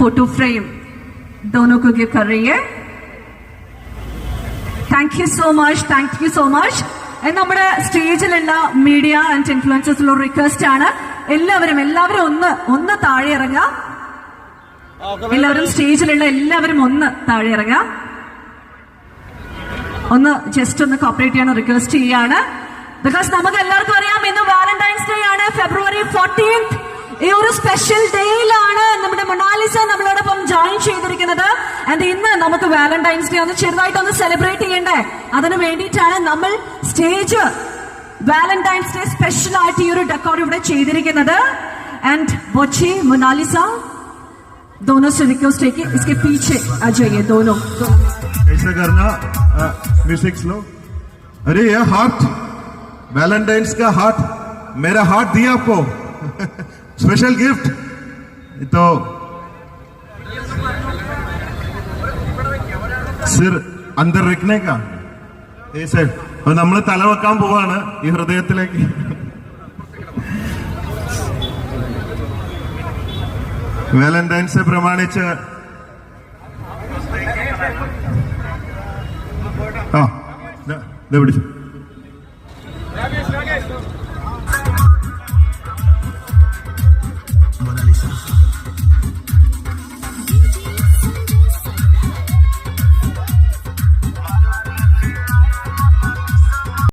Photo frame दोनों को give कर रही है. Thank you so much. നമ്മുടെ സ്റ്റേജിലുള്ള മീഡിയ ആൻഡ് ഇൻഫ്ലുവൻസേഴ്സിലുള്ള റിക്വസ്റ്റ് ആണ്, എല്ലാവരും ഒന്ന് താഴെ ഇറങ്ങുക. എല്ലാവരും സ്റ്റേജിലുള്ള എല്ലാവരും ഒന്ന് താഴെ ഇറങ്ങുക. ഒന്ന് ജസ്റ്റ് ഒന്ന് കോപ്പറേറ്റ് ചെയ്യാൻ റിക്വസ്റ്റ് ചെയ്യാണ്. ബിക്കോസ് നമുക്ക് എല്ലാവർക്കും അറിയാം ഇന്ന് വാലന്റൈൻസ് ഡേ ആണ്, February 14th. ഈ ഒരു സ്പെഷ്യൽ ഡേയിലാണ് നമ്മുടെ മൊണാലിസ നമ്മളോടൊപ്പം ജോയിൻ ചെയ്തിരിക്കുന്നത്. ആൻഡ് ഇന്ന് നമുക്ക് വാലന്റൈൻസ് ഡേ ഒന്ന് ചെറുതായിട്ടൊന്ന് സെലിബ്രേറ്റ് ചെയ്യണ്ടേ, അതിനു വേണ്ടിയിട്ടാണ് നമ്മൾ സ്റ്റേജ് വാലന്റൈൻസ് ഡേ സ്പെഷ്യൽ ആയിട്ട് ഈ ഒരു ഡെക്കോർ ഇവിടെ ചെയ്തിരിക്കുന്നത്. ആൻഡ് ബോച്ചി मोनालिसा दोनों से रिक्वेस्ट है कि इसके पीछे आ जाइए दोनों. ऐसा करना म्यूजिक स्लो. अरे ये हार्ट, वैलेंटाइंस का हार्ट, मेरा हार्ट दिया आपको स्पेशल गिफ्ट. तो सिर अंदर रखने का ऐसे നമ്മൾ തല വെക്കാൻ പോവാണ് ഈ ഹൃദയത്തിലേക്ക്. വാലന്റൈൻസ് ഡേ പ്രമാണിച്ച് പിടിച്ചു